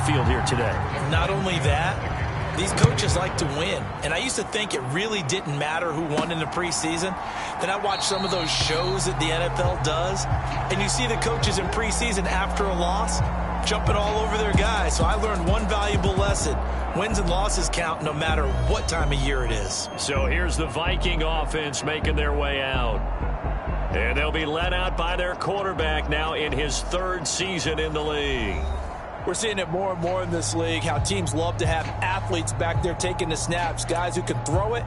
field here today. Not only that, these coaches like to win. And I used to think it really didn't matter who won in the preseason. Then I watched some of those shows that the NFL does, and you see the coaches in preseason after a loss jumping all over their guys. So I learned one valuable lesson. Wins and losses count no matter what time of year it is. So here's the Viking offense making their way out. And they'll be led out by their quarterback now in his third season in the league. We're seeing it more and more in this league, how teams love to have athletes back there taking the snaps, guys who can throw it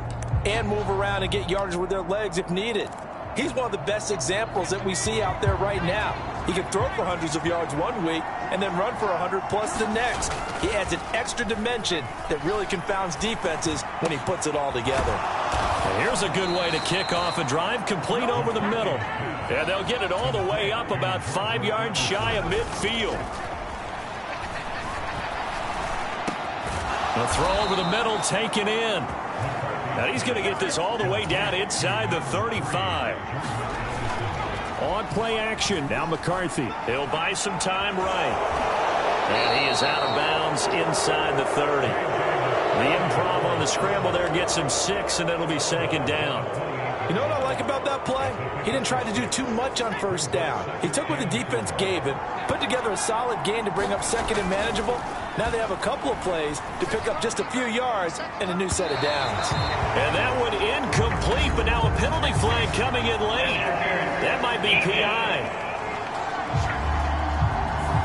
and move around and get yardage with their legs if needed. He's one of the best examples that we see out there right now. He can throw for hundreds of yards one week and then run for 100+ the next. He adds an extra dimension that really confounds defenses when he puts it all together. And here's a good way to kick off a drive, complete over the middle. And they'll get it all the way up about 5 yards shy of midfield. The throw over the middle, taken in. Now he's going to get this all the way down inside the 35. On play action. Now McCarthy. He'll buy some time right. And he is out of bounds inside the 30. The improv on the scramble there gets him 6, and it'll be second down. You know what I like about that play? He didn't try to do too much on first down. He took what the defense gave him, put together a solid gain to bring up second and manageable. Now they have a couple of plays to pick up just a few yards and a new set of downs. And that one incomplete, but now a penalty flag coming in late. That might be PI.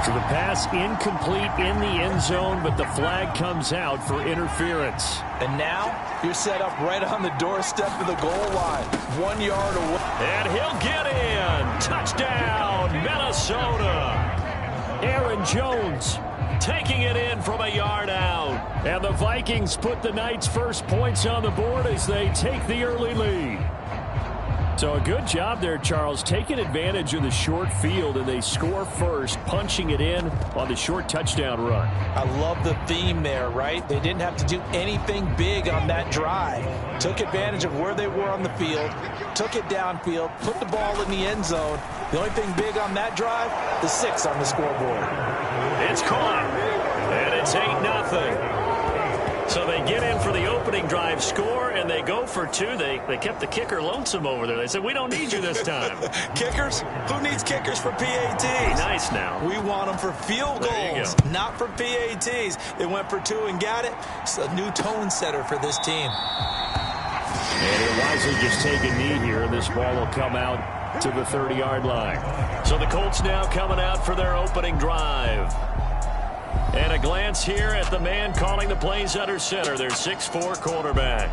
So the pass incomplete in the end zone, but the flag comes out for interference. And now you're set up right on the doorstep of the goal line. 1 yard away. And he'll get in. Touchdown, Minnesota. Aaron Jones taking it in from a yard out. And the Vikings put the night's first points on the board as they take the early lead. So a good job there, Charles, taking advantage of the short field, and they score first, punching it in on the short touchdown run. I love the theme there, right? They didn't have to do anything big on that drive. Took advantage of where they were on the field, took it downfield, put the ball in the end zone. The only thing big on that drive, the 6 on the scoreboard. It's caught, and it's 8-0. So they get in for the opening drive score, and they go for 2. They kept the kicker lonesome over there. They said, we don't need you this time. Kickers? Who needs kickers for PATs? Nice now. We want them for field goals, not for PATs. They went for 2 and got it. It's a new tone setter for this team. And he'll wisely just take a knee here, and this ball will come out to the 30-yard line. So the Colts now coming out for their opening drive. And a glance here at the man calling the plays under center, their 6'4" quarterback.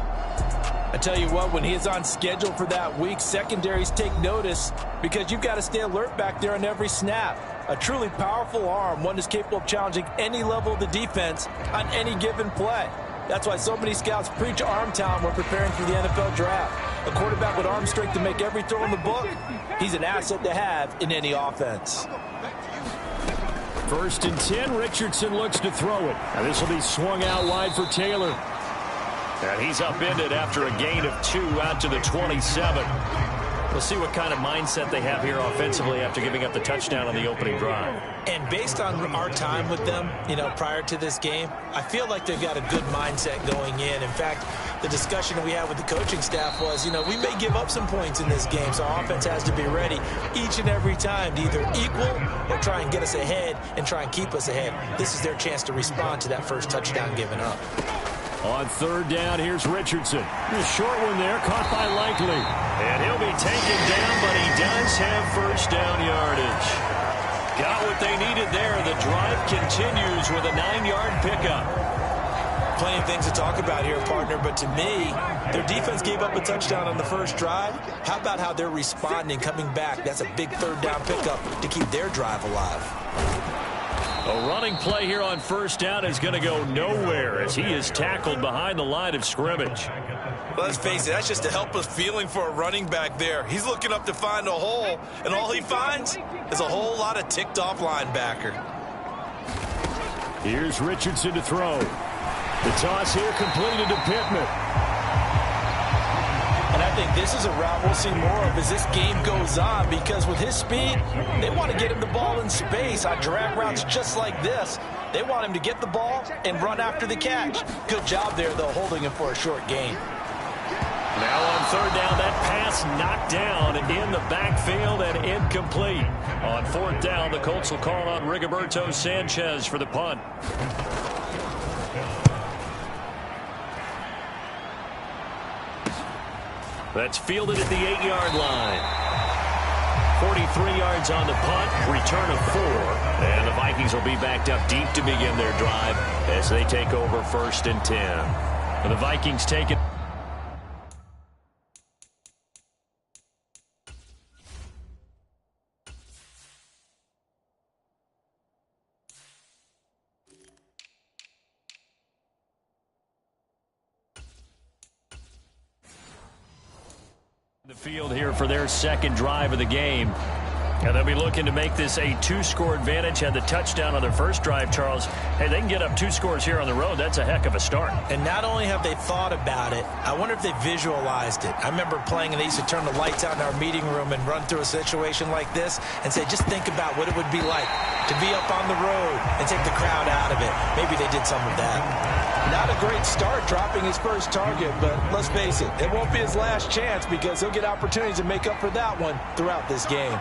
I tell you what, when he is on schedule for that week, secondaries take notice because you've got to stay alert back there on every snap. A truly powerful arm, one that's capable of challenging any level of the defense on any given play. That's why so many scouts preach arm talent when preparing for the NFL draft. A quarterback with arm strength to make every throw in the book, he's an asset to have in any offense. 1st and 10, Richardson looks to throw it. Now this will be swung out wide for Taylor. And he's upended after a gain of 2 out to the 27. We'll see what kind of mindset they have here offensively after giving up the touchdown on the opening drive. And based on our time with them, prior to this game, I feel like they've got a good mindset going in. In fact, the discussion that we had with the coaching staff was, we may give up some points in this game, so our offense has to be ready each and every time to either equal or try and get us ahead and try and keep us ahead. This is their chance to respond to that first touchdown given up. On 3rd down, here's Richardson. A short one there, caught by Likely. And he'll be taken down, but he does have first down yardage. Got what they needed there. The drive continues with a 9-yard pickup. Plenty of things to talk about here, partner, but to me, their defense gave up a touchdown on the first drive. How about how they're responding, coming back? That's a big 3rd down pickup to keep their drive alive. A running play here on 1st down is going to go nowhere as he is tackled behind the line of scrimmage. Well, let's face it, that's just a helpless feeling for a running back there. He's looking up to find a hole, and all he finds is a whole lot of ticked-off linebacker. Here's Richardson to throw. The toss here completed to Pittman. And I think this is a route we'll see more of as this game goes on, because with his speed, they want to get him the ball in space on drag routes just like this. They want him to get the ball and run after the catch. Good job there, though, holding him for a short gain. Now on third down, that pass knocked down in the backfield and incomplete. On fourth down, the Colts will call on Rigoberto Sanchez for the punt. That's fielded at the 8-yard line. 43 yards on the punt, return of 4. And the Vikings will be backed up deep to begin their drive as they take over 1st and 10. And the Vikings take it. The field here for their second drive of the game. And they'll be looking to make this a 2-score advantage. Had the touchdown on their first drive, Charles. Hey, they can get up 2 scores here on the road. That's a heck of a start. And not only have they thought about it, I wonder if they visualized it. I remember playing and they used to turn the lights out in our meeting room and run through a situation like this and say, just think about what it would be like to be up on the road and take the crowd out of it. Maybe they did some of that. Not a great start dropping his first target, but let's face it, it won't be his last chance because he'll get opportunities to make up for that one throughout this game.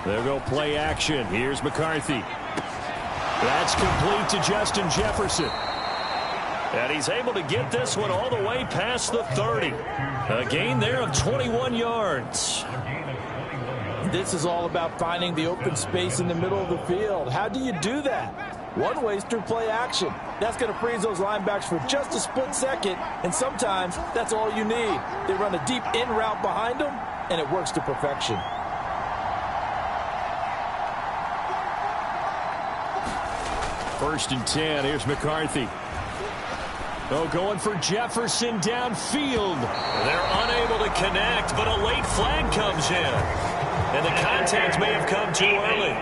They'll go play action. Here's McCarthy. That's complete to Justin Jefferson. And he's able to get this one all the way past the 30. A gain there of 21 yards. This is all about finding the open space in the middle of the field. How do you do that? One way is through play action. That's going to freeze those linebackers for just a split second, and sometimes that's all you need. They run a deep in route behind them, and it works to perfection. First and 10. Here's McCarthy. Oh, going for Jefferson downfield. They're unable to connect, but a late flag comes in. And the contact may have come too early.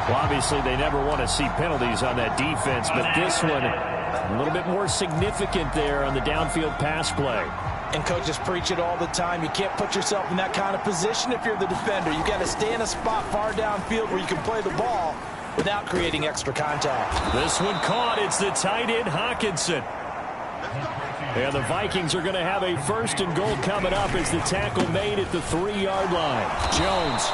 Well, obviously, they never want to see penalties on that defense, but this one a little bit more significant there on the downfield pass play. And coaches preach it all the time. You can't put yourself in that kind of position if you're the defender. You got to stay in a spot far downfield where you can play the ball without creating extra contact. This one caught. It's the tight end, Hawkinson. And the Vikings are going to have a 1st and goal coming up as the tackle made at the 3-yard line. Jones,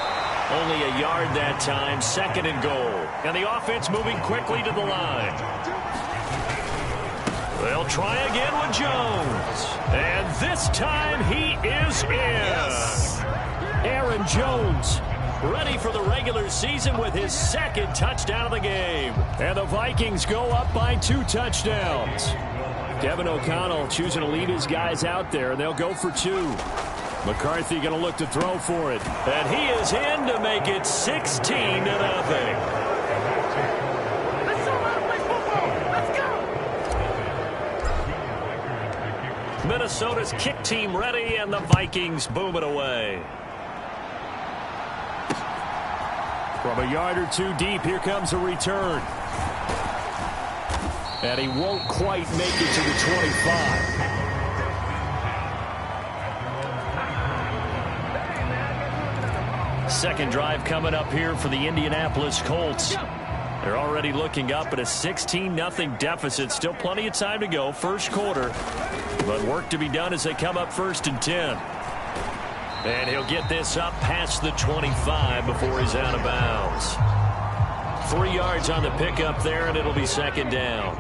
only a yard that time, 2nd and goal. And the offense moving quickly to the line. They'll try again with Jones. And this time he is in. Yes. Aaron Jones ready for the regular season with his 2nd touchdown of the game. And the Vikings go up by 2 touchdowns. Kevin O'Connell choosing to leave his guys out there, and they'll go for 2. McCarthy going to look to throw for it. And he is in to make it 16-0. Minnesota's kick team ready, and the Vikings boom it away. From a yard or 2 deep, here comes a return. And he won't quite make it to the 25. Second drive coming up here for the Indianapolis Colts. They're already looking up at a 16-0 deficit. Still plenty of time to go, first quarter. But work to be done as they come up 1st and 10. And he'll get this up past the 25 before he's out of bounds. 3 yards on the pickup there, and it'll be 2nd down.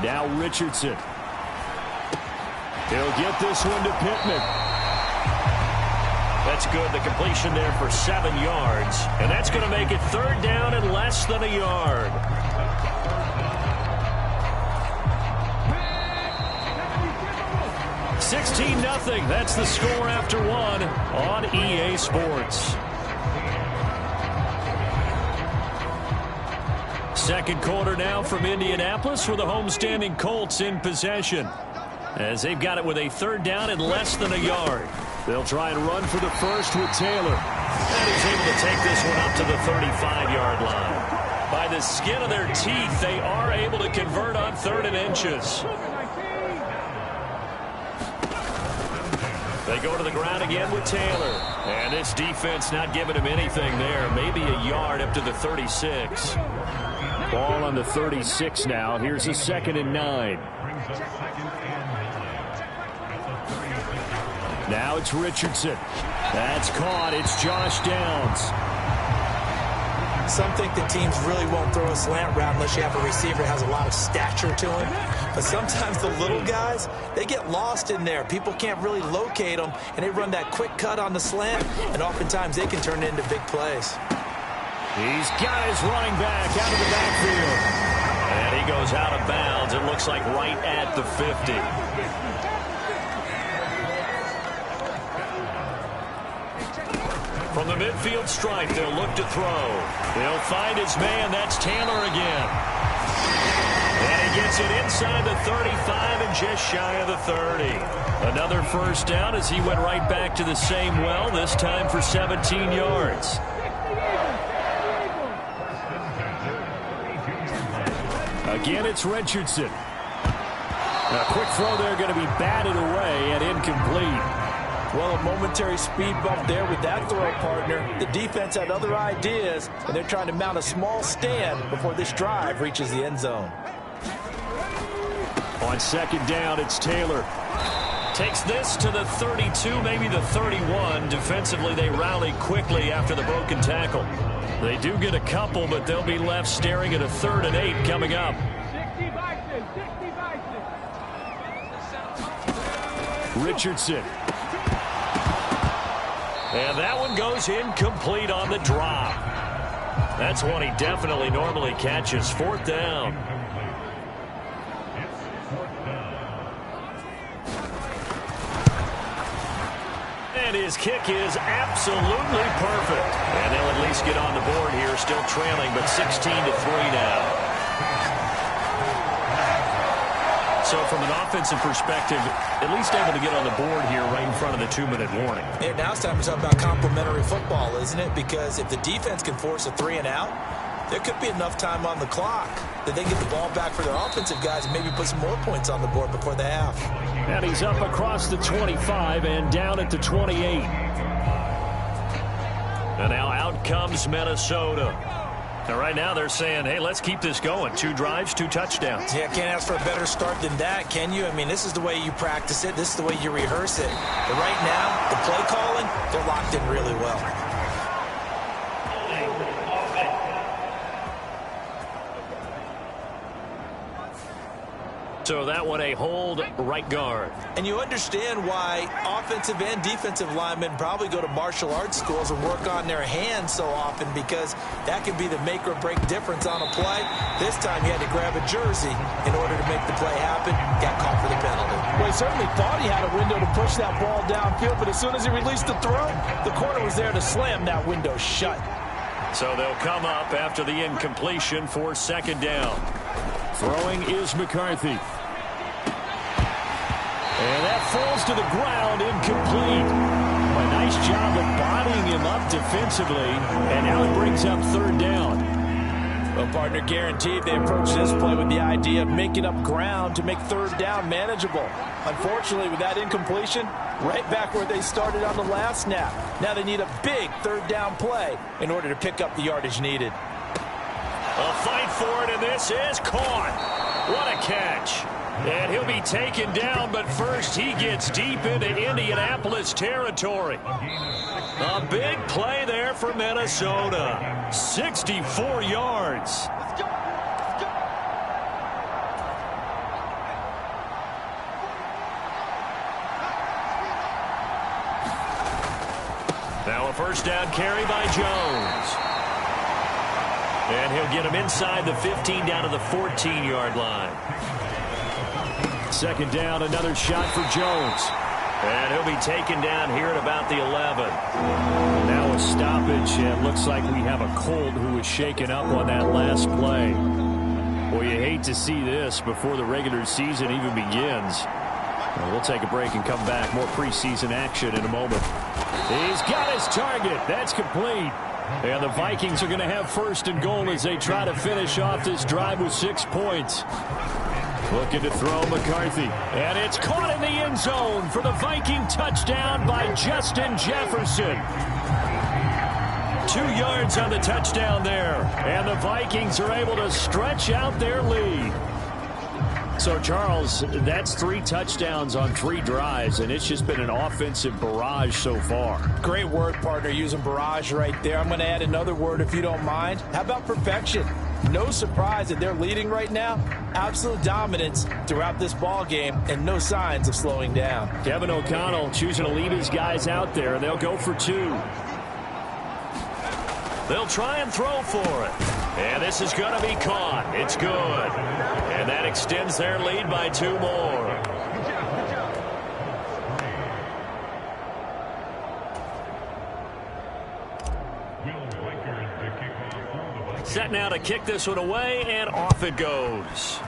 Now Richardson. He'll get this one to Pittman. That's good. The completion there for 7 yards. And that's going to make it 3rd down and less than a yard. $16-0. That's the score after 1 on EA Sports. Second quarter now from Indianapolis with the homestanding Colts in possession. As they've got it with a 3rd down and less than a yard. They'll try and run for the first with Taylor. And he's able to take this one up to the 35-yard line. By the skin of their teeth, they are able to convert on 3rd and inches. They go to the ground again with Taylor. And this defense not giving him anything there. Maybe a yard up to the 36. Ball on the 36 now. Here's a 2nd and 9. Now it's Richardson. That's caught. It's Josh Downs. Some think that teams really won't throw a slant route unless you have a receiver that has a lot of stature to him. But sometimes the little guys, they get lost in there. People can't really locate them, and they run that quick cut on the slant, and oftentimes they can turn it into big plays. He's got his running back out of the backfield. And he goes out of bounds. It looks like right at the 50. From the midfield stripe, they'll look to throw. They'll find his man. That's Taylor again. And he gets it inside the 35 and just shy of the 30. Another first down as he went right back to the same well, this time for 17 yards. Again, it's Richardson. A quick throw there going to be batted away and incomplete. Well, a momentary speed bump there with that throw, partner. The defense had other ideas, and they're trying to mount a small stand before this drive reaches the end zone. On 2nd down, it's Taylor. Takes this to the 32, maybe the 31. Defensively, they rally quickly after the broken tackle. They do get a couple, but they'll be left staring at a 3rd and 8 coming up. Richardson. And that one goes incomplete on the drop. That's one he definitely normally catches. 4th down. And his kick is absolutely perfect. And they'll at least get on the board here, still trailing, but 16-3 now. So from an offensive perspective, at least able to get on the board here right in front of the 2-minute warning. Yeah, now it's time to talk about complementary football, isn't it? Because if the defense can force a 3 and out, there could be enough time on the clock that they get the ball back for their offensive guys and maybe put some more points on the board before the half. And he's up across the 25 and down at the 28. And now out comes Minnesota. And right now they're saying, hey, let's keep this going. 2 drives, 2 touchdowns. Yeah, can't ask for a better start than that, can you? I mean, this is the way you practice it. This is the way you rehearse it. But right now, the play calling, they're locked in really well. So that one a hold right guard. And you understand why offensive and defensive linemen probably go to martial arts schools and work on their hands so often, because that can be the make or break difference on a play. This time he had to grab a jersey in order to make the play happen. Got caught for the penalty. Well, he certainly thought he had a window to push that ball downfield, but as soon as he released the throw, the corner was there to slam that window shut. So they'll come up after the incompletion for 2nd down. Throwing is McCarthy. And that falls to the ground, incomplete. A nice job of bodying him up defensively. And now it brings up 3rd down. Well, partner, guaranteed they approach this play with the idea of making up ground to make 3rd down manageable. Unfortunately, with that incompletion, right back where they started on the last snap. Now they need a big 3rd down play in order to pick up the yardage needed. A fight for it, and this is caught. What a catch. And he'll be taken down, but first he gets deep into Indianapolis territory. A big play there for Minnesota. 64 yards. Now a first down carry by Jones. And he'll get him inside the 15 down to the 14-yard line. 2nd down, another shot for Jones. And he'll be taken down here at about the 11. Now a stoppage, and looks like we have a Colt who was shaken up on that last play. Well, you hate to see this before the regular season even begins. Well, we'll take a break and come back. More preseason action in a moment. He's got his target. That's complete. And the Vikings are going to have 1st and goal as they try to finish off this drive with 6 points. Looking to throw McCarthy. And it's caught in the end zone for the Viking touchdown by Justin Jefferson. 2 yards on the touchdown there. And the Vikings are able to stretch out their lead. So, Charles, that's 3 touchdowns on 3 drives, and it's just been an offensive barrage so far. Great word, partner, using barrage right there. I'm going to add another word if you don't mind. How about perfection? No surprise that they're leading right now. Absolute dominance throughout this ball game and no signs of slowing down. Kevin O'Connell choosing to leave his guys out there. They'll go for 2. They'll try and throw for it. And this is going to be caught. It's good. And that extends their lead by 2 more. Set now to kick this one away, and off it goes.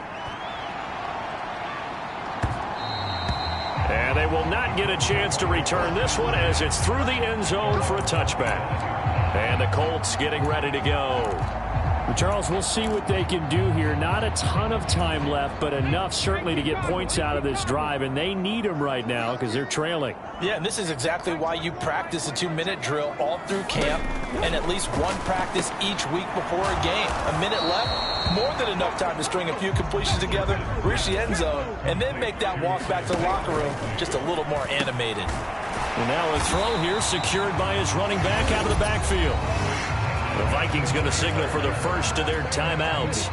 And they will not get a chance to return this one as it's through the end zone for a touchback. And the Colts getting ready to go. Charles, we'll see what they can do here. Not a ton of time left, but enough certainly to get points out of this drive, and they need them right now because they're trailing. Yeah, and this is exactly why you practice a 2-minute drill all through camp and at least 1 practice each week before a game. A minute left, more than enough time to string a few completions together, reach the end zone, and then make that walk back to the locker room just a little more animated. And now a throw here secured by his running back out of the backfield. The Vikings going to signal for the first of their timeouts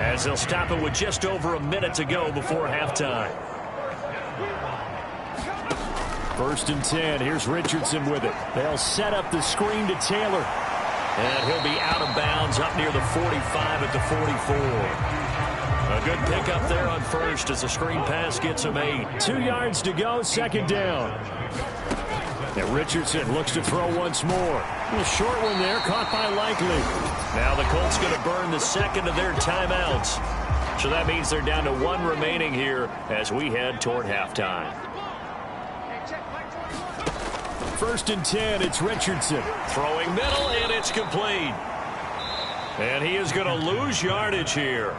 as they'll stop it with just over a minute to go before halftime. 1st and 10. Here's Richardson with it. They'll set up the screen to Taylor. And he'll be out of bounds up near the 45 at the 44. A good pickup there on first as the screen pass gets him 8. 2 yards to go, 2nd down. And Richardson looks to throw once more. A short one there, caught by Likely. Now the Colts going to burn the 2nd of their timeouts. So that means they're down to 1 remaining here as we head toward halftime. 1st and 10, it's Richardson. Throwing middle, and it's complete. And he is going to lose yardage here.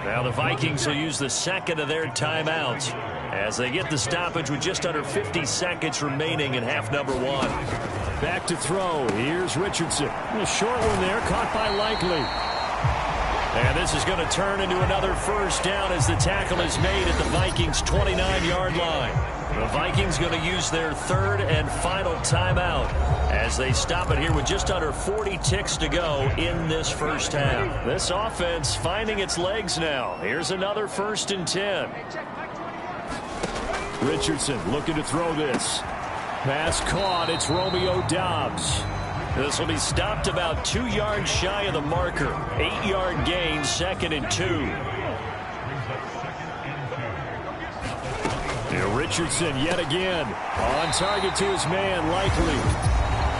Now the Vikings will use the 2nd of their timeouts as they get the stoppage with just under 50 seconds remaining in half number 1. Back to throw. Here's Richardson. A short one there, caught by Likely. And this is going to turn into another 1st down as the tackle is made at the Vikings' 29-yard line. The Vikings going to use their 3rd and final timeout as they stop it here with just under 40 ticks to go in this first half. This offense finding its legs now. Here's another 1st and 10. Richardson looking to throw this. Pass caught. It's Romeo Doubs. This will be stopped about 2 yards shy of the marker. 8-yard gain, 2nd and 2. Here Richardson yet again. On target to his man, Likely.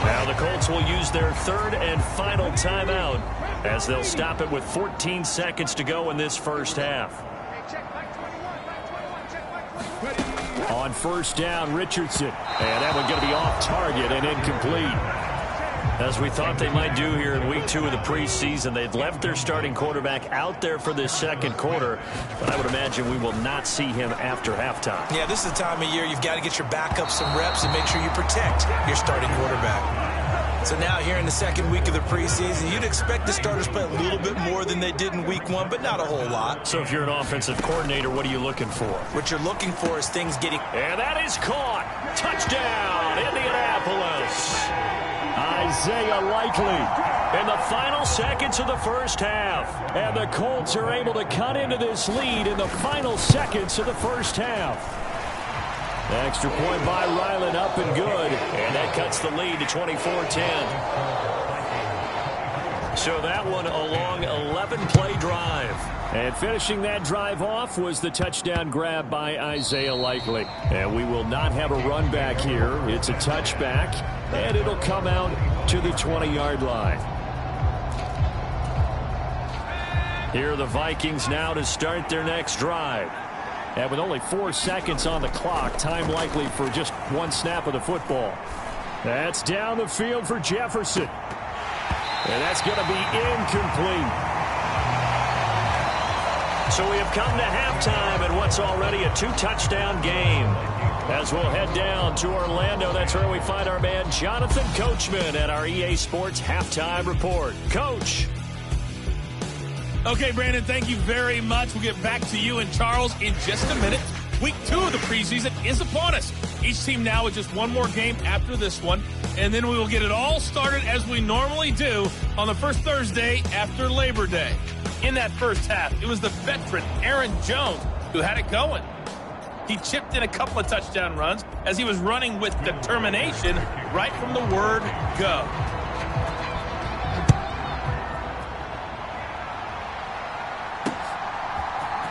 Now the Colts will use their 3rd and final timeout as they'll stop it with 14 seconds to go in this first half. On 1st down, Richardson. And that one going to be off target and incomplete. As we thought they might do here in week 2 of the preseason, they've left their starting quarterback out there for this 2nd quarter, but I would imagine we will not see him after halftime. Yeah, this is the time of year you've got to get your backup some reps and make sure you protect your starting quarterback. So now here in the 2nd week of the preseason, you'd expect the starters play a little bit more than they did in week 1, but not a whole lot. So if you're an offensive coordinator, what are you looking for? What you're looking for is things getting... And that is caught. Touchdown, Indianapolis. Isaiah Likely in the final seconds of the first half. And the Colts are able to cut into this lead in the final seconds of the first half. The extra point by Ryland up and good. And that cuts the lead to 24-10. So that one a long 11-play drive. And finishing that drive off was the touchdown grab by Isaiah Likely. And we will not have a run back here. It's a touchback, and it'll come out to the 20-yard line. Here are the Vikings now to start their next drive. And with only 4 seconds on the clock, time likely for just 1 snap of the football. That's down the field for Jefferson. And that's going to be incomplete. So we have come to halftime in what's already a 2-touchdown game. As we'll head down to Orlando, that's where we find our man Jonathan Coachman at our EA Sports Halftime Report. Coach. Okay, Brandon, thank you very much. We'll get back to you and Charles in just a minute. Week 2 of the preseason is upon us. Each team now with just one more game after this one, and then we will get it all started as we normally do on the first Thursday after Labor Day. In that first half, it was the veteran Aaron Jones who had it going. He chipped in a couple of touchdown runs as he was running with determination right from the word go.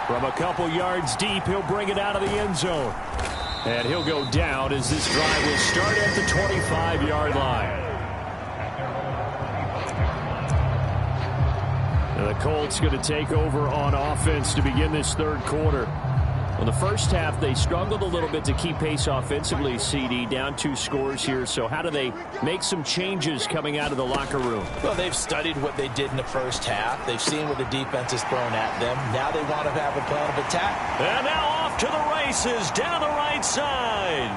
From a couple yards deep, he'll bring it out of the end zone. And he'll go down as this drive will start at the 25-yard line. And the Colts going to take over on offense to begin this third quarter. In the first half, they struggled a little bit to keep pace offensively, CD, down 2 scores here. So how do they make some changes coming out of the locker room? Well, they've studied what they did in the first half. They've seen what the defense has thrown at them. Now they want to have a plan of attack. And now off to the races, down the right side.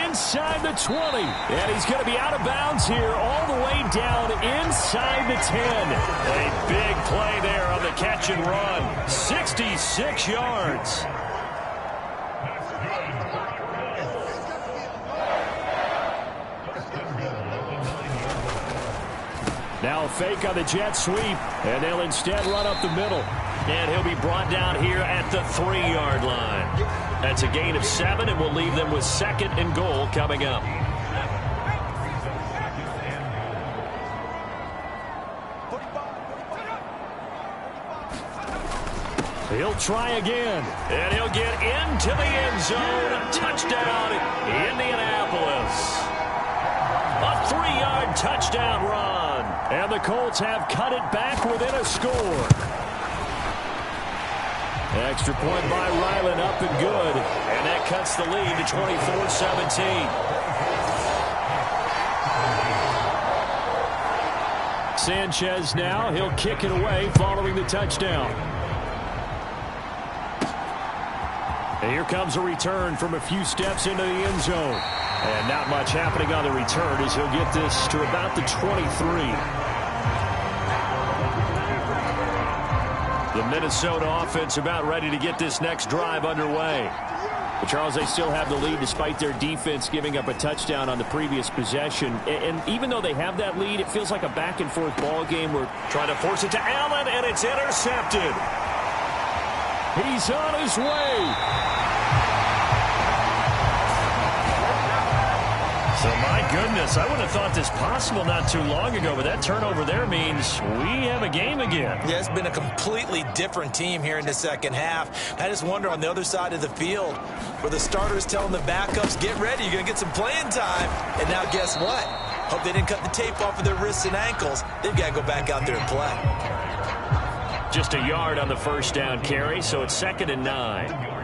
Inside the 20. And he's going to be out of bounds here all the way down inside the 10. A big play there on the catch and run. 66 yards. Now a fake on the jet sweep, and they'll instead run up the middle. And he'll be brought down here at the 3-yard line. That's a gain of 7, and we'll leave them with 2nd and goal coming up. He'll try again, and he'll get into the end zone. Touchdown, Indianapolis. A 3-yard touchdown run. And the Colts have cut it back within a score. Extra point by Ryland, up and good. And that cuts the lead to 24-17. Sanchez now, he'll kick it away following the touchdown. And here comes a return from a few steps into the end zone. And not much happening on the return as he'll get this to about the 23. The Minnesota offense about ready to get this next drive underway. But Charles, they still have the lead despite their defense giving up a touchdown on the previous possession. And even though they have that lead, it feels like a back-and-forth ball game. We're trying to force it to Allen, and it's intercepted. He's on his way. So, my goodness, I would have thought this possible not too long ago, but that turnover there means we have a game again. Yeah, it's been a completely different team here in the second half. I just wonder on the other side of the field where the starters telling the backups, get ready, you're going to get some playing time. And now guess what? Hope they didn't cut the tape off of their wrists and ankles. They've got to go back out there and play. Just a yard on the first down carry, so it's 2nd and 9.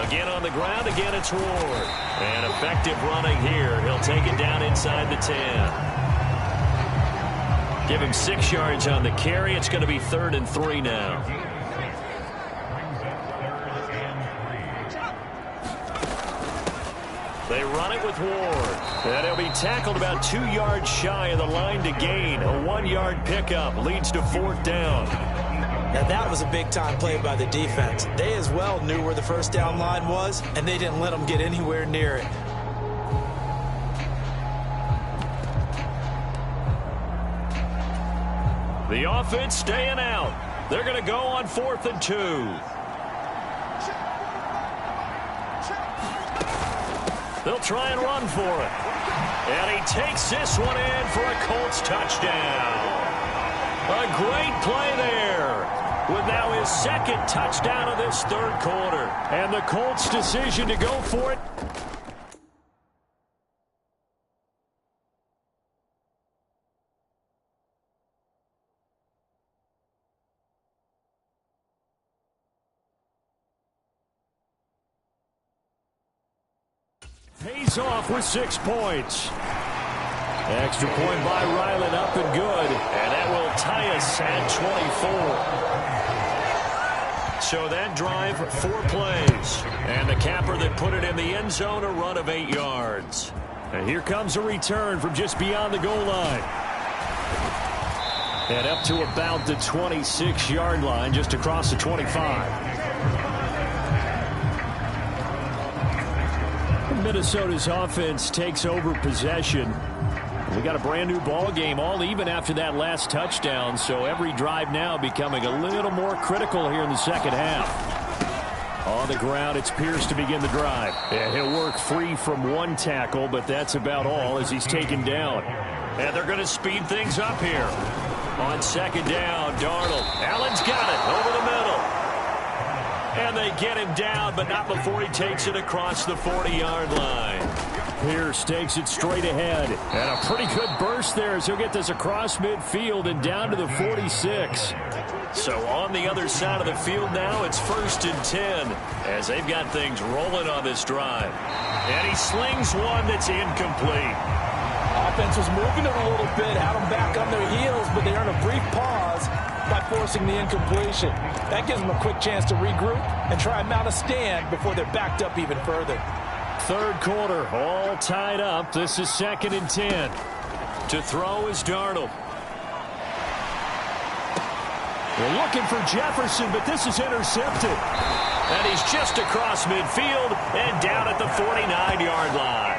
Again on the ground, again it's Ward. And effective running here. He'll take it down inside the 10. Give him 6 yards on the carry. It's going to be 3rd and 3 now. They run it with Ward. And he'll be tackled about 2 yards shy of the line to gain. A 1-yard pickup leads to 4th down. Now that was a big-time play by the defense. They as well knew where the first down line was, and they didn't let them get anywhere near it. The offense staying out. They're going to go on 4th and 2. They'll try and run for it. And he takes this one in for a Colts touchdown. A great play there. With now his 2nd touchdown of this third quarter. And the Colts' decision to go for it. Pays off with 6 points. Extra point by Ryland, up and good. And that will tie us at 24. So that drive, 4 plays. And the capper that put it in the end zone, a run of 8 yards. And here comes a return from just beyond the goal line. And up to about the 26-yard line, just across the 25. Minnesota's offense takes over possession. We got a brand new ball game, all even after that last touchdown, so every drive now becoming a little more critical here in the second half. On the ground, it's Pierce to begin the drive. And he'll work free from one tackle, but that's about all as he's taken down. And they're going to speed things up here. On second down, Darnold. Allen's got it over the middle. And they get him down, but not before he takes it across the 40-yard line. Pierce takes it straight ahead. And a pretty good burst there as he'll get this across midfield and down to the 46. So on the other side of the field now, it's 1st and 10 as they've got things rolling on this drive. And he slings one that's incomplete. Offense was moving it a little bit, had them back on their heels, but they earn a brief pause by forcing the incompletion. That gives them a quick chance to regroup and try and mount a stand before they're backed up even further. Third quarter, all tied up. This is 2nd and 10. To throw is Darnold. We're looking for Jefferson, but this is intercepted. And he's just across midfield and down at the 49-yard line.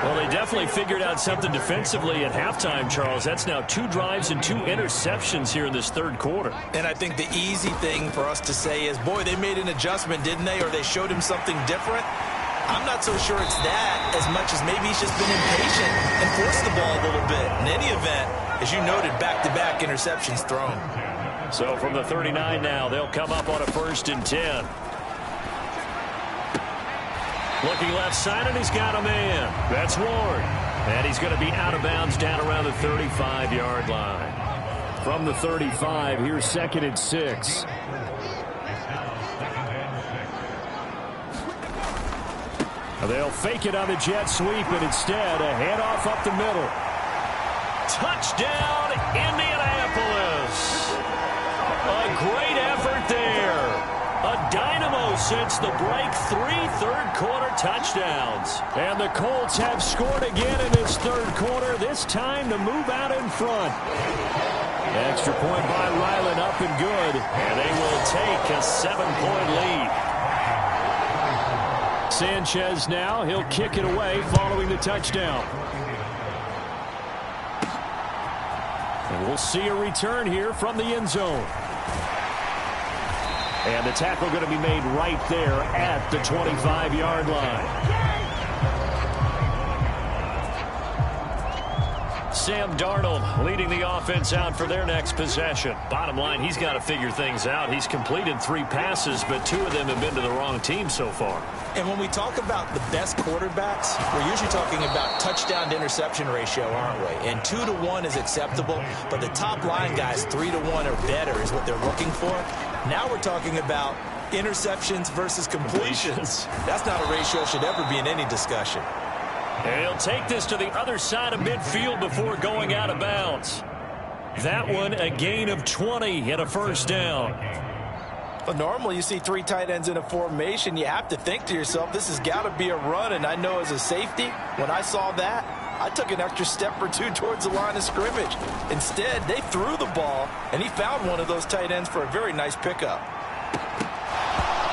Well, they definitely figured out something defensively at halftime, Charles. That's now 2 drives and 2 interceptions here in this third quarter. And I think the easy thing for us to say is, boy, they made an adjustment, didn't they? Or they showed him something different. I'm not so sure it's that as much as maybe he's just been impatient and forced the ball a little bit. In any event, as you noted, back-to-back interceptions thrown. So from the 39 now, they'll come up on a 1st and 10. Looking left side, and he's got a man. That's Ward. And he's going to be out of bounds down around the 35-yard line. From the 35, here's 2nd and 6. They'll fake it on the jet sweep, and instead a handoff up the middle. Touchdown, Indianapolis. A great effort there. A dynamo since the break. 3 third-quarter touchdowns. And the Colts have scored again in this third quarter, this time to move out in front. Extra point by Ryland, up and good. And they will take a 7-point lead. Sanchez now, he'll kick it away following the touchdown. And we'll see a return here from the end zone. And the tackle going to be made right there at the 25-yard line. Sam Darnold leading the offense out for their next possession. Bottom line, he's got to figure things out. He's completed 3 passes, but 2 of them have been to the wrong team so far. And when we talk about the best quarterbacks, we're usually talking about touchdown to interception ratio, aren't we? And 2 to 1 is acceptable, but the top line guys, 3 to 1 or better is what they're looking for. Now we're talking about interceptions versus completions. That's not a ratio that should ever be in any discussion. And he'll take this to the other side of midfield before going out of bounds. That one, a gain of 20 and a 1st down. Well, normally you see 3 tight ends in a formation. You have to think to yourself, this has got to be a run. And I know as a safety, when I saw that, I took an extra step or 2 towards the line of scrimmage. Instead, they threw the ball, and he found one of those tight ends for a very nice pickup.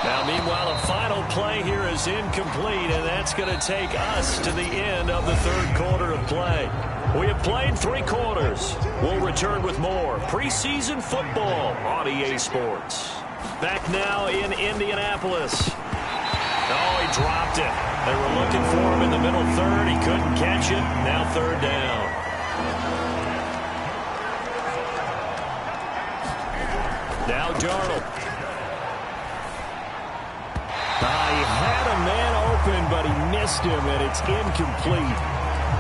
Now, meanwhile, a final play here is incomplete, and that's going to take us to the end of the third quarter of play. We have played 3 quarters. We'll return with more preseason football on EA Sports. Back now in Indianapolis. Oh, he dropped it. They were looking for him in the middle third. He couldn't catch it. Now 3rd down. Now Darnold. He had a man open, but he missed him, and it's incomplete.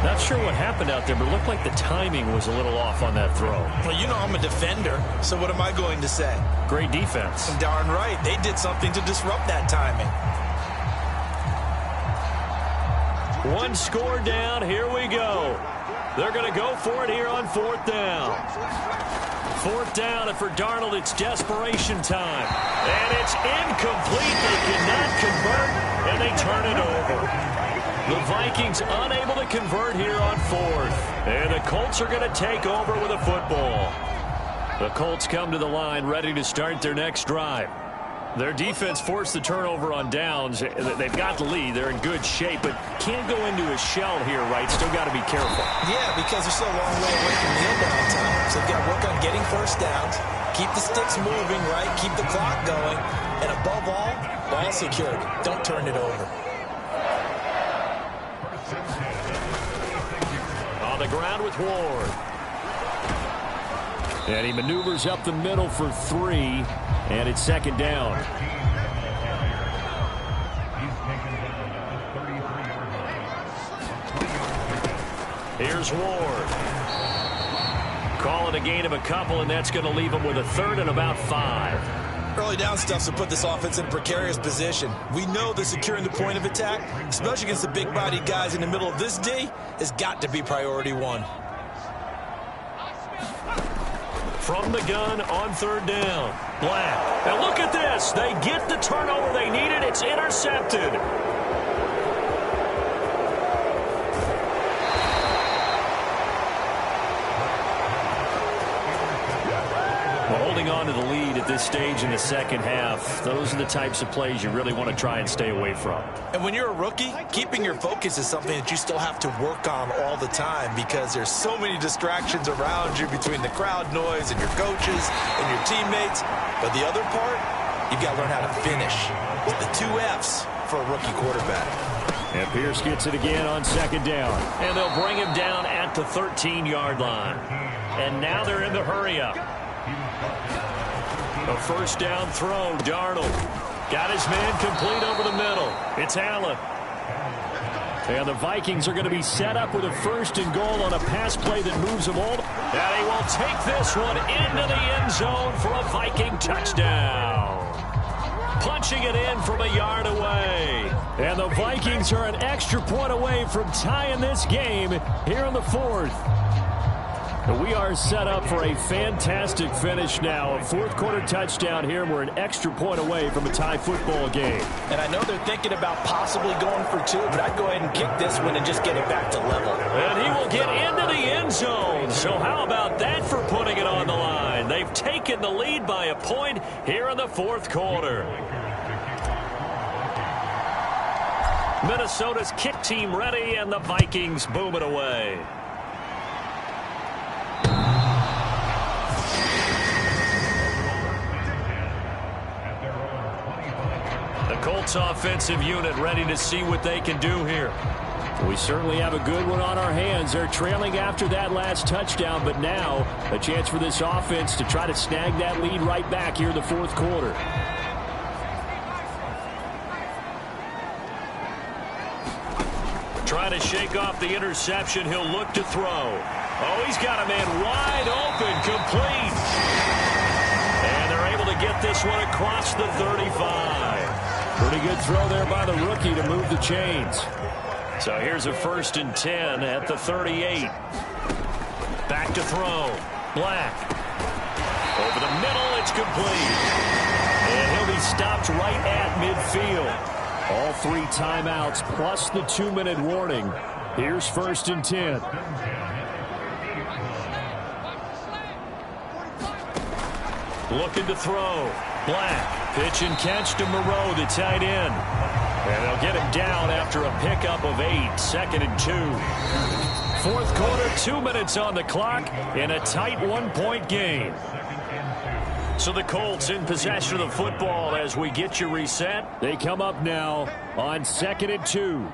Not sure what happened out there, but it looked like the timing was a little off on that throw. Well, you know I'm a defender, so what am I going to say? Great defense. Darn right. They did something to disrupt that timing. One score down. Here we go. They're going to go for it here on 4th down. 4th down, and for Darnold, it's desperation time. And it's incomplete. They cannot convert, and they turn it over. The Vikings unable to convert here on 4th. And the Colts are going to take over with a football. The Colts come to the line ready to start their next drive. Their defense forced the turnover on downs. They've got the lead. They're in good shape, but can't go into a shell here, right? Still got to be careful. Yeah, because they're still a long way away from kneel down time. So they've got to work on getting first downs, keep the sticks moving, right? Keep the clock going. And above all, ball security. Don't turn it over. On the ground with Ward. And he maneuvers up the middle for 3, and it's 2nd down. Here's Ward. Call it a gain of a couple, and that's going to leave him with a 3rd and about 5. Early down stuff to put this offense in a precarious position. We know that securing the point of attack, especially against the big-bodied guys in the middle of this D, has got to be priority 1. From the gun on 3rd down. Black. Now look at this. They get the turnover they needed. It's intercepted. Well, holding on to the lead at this stage in the second half, those are the types of plays you really want to try and stay away from. And when you're a rookie, keeping your focus is something that you still have to work on all the time because there's so many distractions around you between the crowd noise and your coaches and your teammates. But the other part, you've got to learn how to finish. The 2 F's for a rookie quarterback. And Pierce gets it again on 2nd down. And they'll bring him down at the 13-yard line. And now they're in the hurry-up. A 1st down throw. Darnold got his man complete over the middle. It's Allen. And the Vikings are going to be set up with a 1st and goal on a pass play that moves them all. And he will take this one into the end zone for a Viking touchdown. Punching it in from a yard away. And the Vikings are an extra point away from tying this game here in the 4th. We are set up for a fantastic finish now. A 4th quarter touchdown here, and we're an extra point away from a tie football game. And I know they're thinking about possibly going for 2, but I'd go ahead and kick this one and just get it back to level. And he will get into the end zone. So how about that for putting it on the line? They've taken the lead by a point here in the 4th quarter. Minnesota's kick team ready, and the Vikings boom it away. Colts offensive unit ready to see what they can do here. We certainly have a good one on our hands. They're trailing after that last touchdown, but now a chance for this offense to try to snag that lead right back here in the 4th quarter. Trying to shake off the interception. He'll look to throw. Oh, he's got a man wide open, complete. And they're able to get this one across the 35. Pretty good throw there by the rookie to move the chains. So here's a 1st and 10 at the 38. Back to throw. Black. Over the middle, it's complete. And he'll be stopped right at midfield. All 3 timeouts plus the 2-minute warning. Here's 1st and 10. Looking to throw. Black. Pitch and catch to Moreau, the tight end. And they'll get him down after a pickup of 8. 2nd and 2. 4th quarter, 2 minutes on the clock in a tight 1-point game. So the Colts in possession of the football as we get you reset. They come up now on 2nd and 2.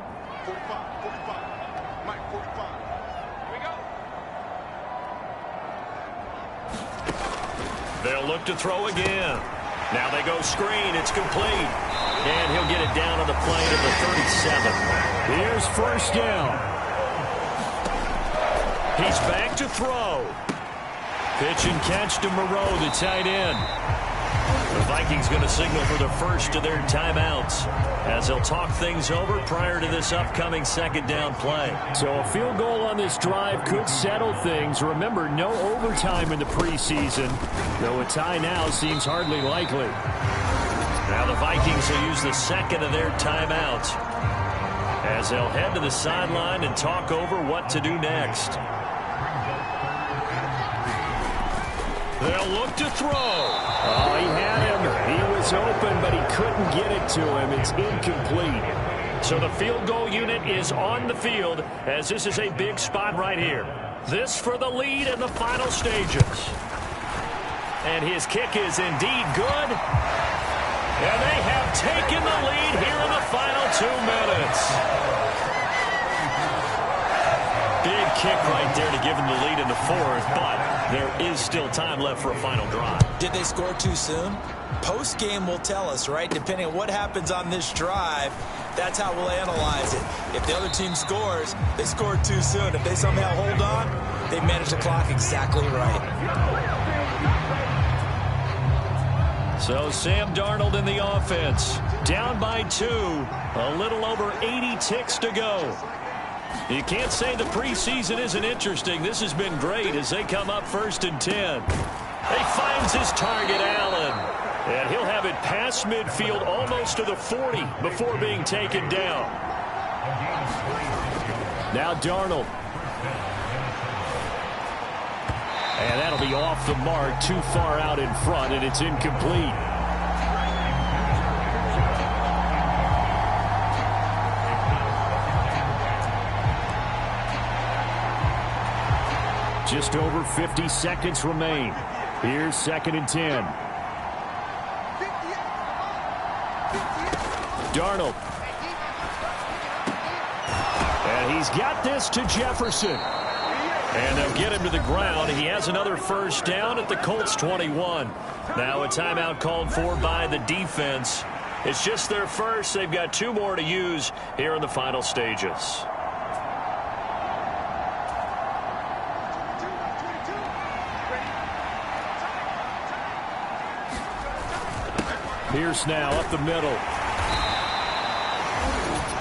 They'll look to throw again. Now they go screen. It's complete. And he'll get it down on the play to the 37. Here's 1st down. He's back to throw. Pitch and catch to Moreau, the tight end. The Vikings going to signal for the first of their timeouts as they'll talk things over prior to this upcoming second down play. So a field goal on this drive could settle things. Remember, no overtime in the preseason, though a tie now seems hardly likely. Now the Vikings will use the second of their timeouts as they'll head to the sideline and talk over what to do next. They'll look to throw. Oh, he had him. He was open, but he couldn't get it to him. It's incomplete. So the field goal unit is on the field as this is a big spot right here. This for the lead in the final stages. And his kick is indeed good. And they have taken the lead here in the final 2 minutes. Big kick right there to give them the lead in the fourth, but there is still time left for a final drive. Did they score too soon? Post-game will tell us, right? Depending on what happens on this drive, that's how we'll analyze it. If the other team scores, they scored too soon. If they somehow hold on, they managed the clock exactly right. So Sam Darnold in the offense. Down by 2. A little over 80 ticks to go. You can't say the preseason isn't interesting. This has been great as they come up 1st and 10. He finds his target, Allen. And he'll have it past midfield almost to the 40 before being taken down. Now Darnold. And that'll be off the mark, too far out in front, and it's incomplete. Just over 50 seconds remain. Here's 2nd and 10. Darnold. And he's got this to Jefferson. And they'll get him to the ground. He has another first down at the Colts 21. Now a timeout called for by the defense. It's just their first. They've got 2 more to use here in the final stages. Pierce now up the middle.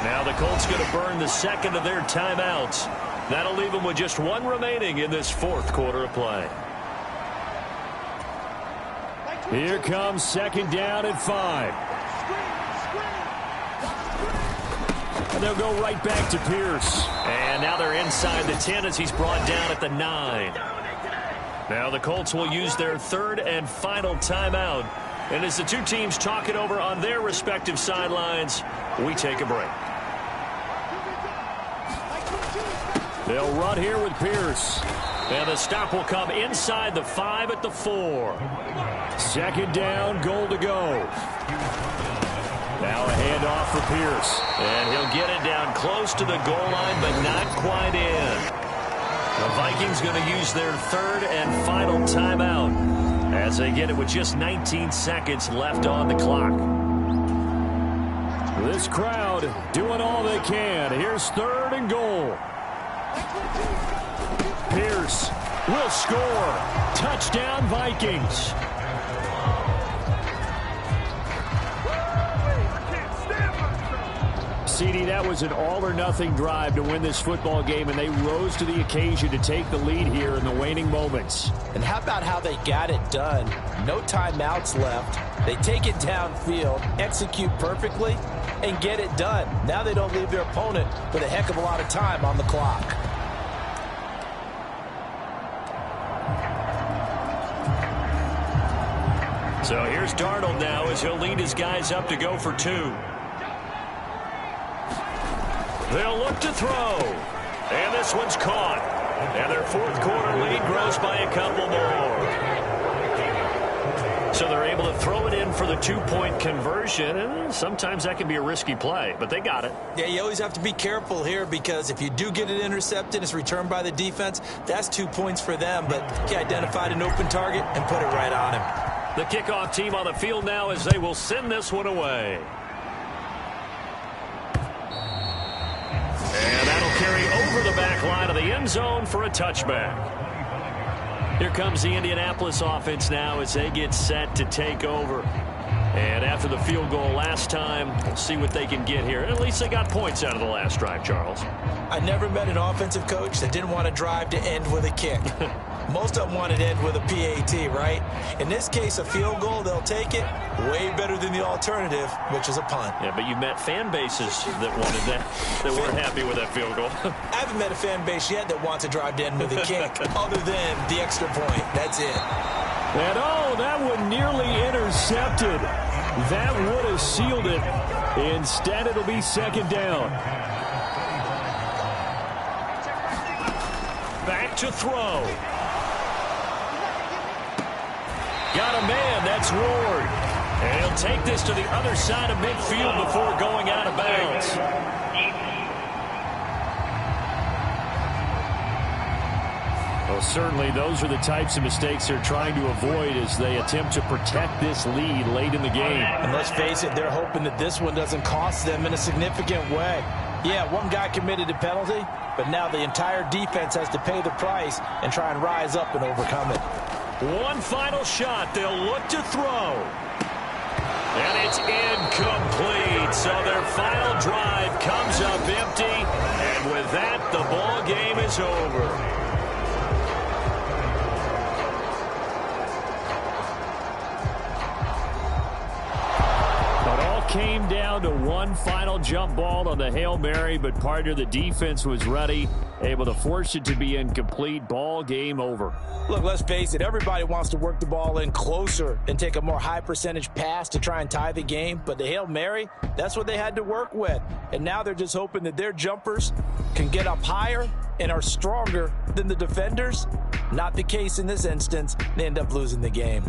Now the Colts going to burn the second of their timeouts. That'll leave them with just 1 remaining in this 4th quarter of play. Here comes 2nd down and 5. And they'll go right back to Pierce. And now they're inside the 10 as he's brought down at the 9. Now the Colts will use their 3rd and final timeout. And as the 2 teams talk it over on their respective sidelines, we take a break. They'll run here with Pierce. And the stop will come inside the 5 at the 4. 2nd down, goal to go. Now a handoff for Pierce. And he'll get it down close to the goal line, but not quite in. The Vikings going to use their 3rd and final timeout as they get it with just 19 seconds left on the clock. This crowd doing all they can. Here's 3rd and goal. Pierce will score. Touchdown, Vikings. CD, that was an all-or-nothing drive to win this football game, and they rose to the occasion to take the lead here in the waning moments. And how about how they got it done? No timeouts left. They take it downfield, execute perfectly, and get it done. Now they don't leave their opponent with a heck of a lot of time on the clock. So here's Darnold now as he'll lead his guys up to go for 2. They'll look to throw. And this one's caught. And their 4th quarter lead grows by a couple more. So they're able to throw it in for the 2-point conversion. And sometimes that can be a risky play, but they got it. Yeah, you always have to be careful here because if you do get it intercepted, it's returned by the defense. That's 2 points for them, but he identified an open target and put it right on him. The kickoff team on the field now as they will send this one away. And that'll carry over the back line of the end zone for a touchback. Here comes the Indianapolis offense now as they get set to take over. And after the field goal last time, we'll see what they can get here. At least they got points out of the last drive, Charles. I never met an offensive coach that didn't want to drive to end with a kick. Most of them wanted to end with a PAT, right? In this case, a field goal, they'll take it. Way better than the alternative, which is a punt. Yeah, but you've met fan bases that wanted that, that weren't happy with that field goal. I haven't met a fan base yet that wants to drive to end with a kick, other than the extra point. That's it. And oh, that one nearly intercepted. That would have sealed it. Instead, it'll be second down. Back to throw. Got a man. That's Ward. And he'll take this to the other side of midfield before going out of bounds. Well, certainly those are the types of mistakes they're trying to avoid as they attempt to protect this lead late in the game. And let's face it, they're hoping that this one doesn't cost them in a significant way. Yeah, one guy committed a penalty, but now the entire defense has to pay the price and try and rise up and overcome it. One final shot. They'll look to throw. And it's incomplete. So their final drive comes up empty. And with that, the ball game is over. Came down to one final jump ball on the Hail Mary, but partner, the defense was ready, able to force it to be incomplete. Ball game over. Look, let's face it, everybody wants to work the ball in closer and take a more high percentage pass to try and tie the game, but the Hail Mary, that's what they had to work with. And now they're just hoping that their jumpers can get up higher and are stronger than the defenders. Not the case in this instance. They end up losing the game.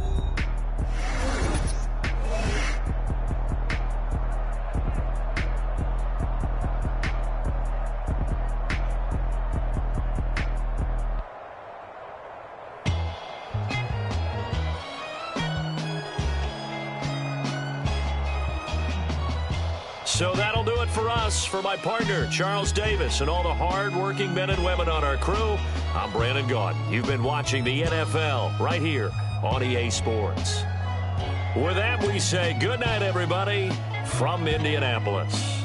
So that'll do it for us. For my partner, Charles Davis, and all the hard-working men and women on our crew, I'm Brandon Gaudin. You've been watching the NFL right here on EA Sports. With that, we say good night, everybody, from Indianapolis.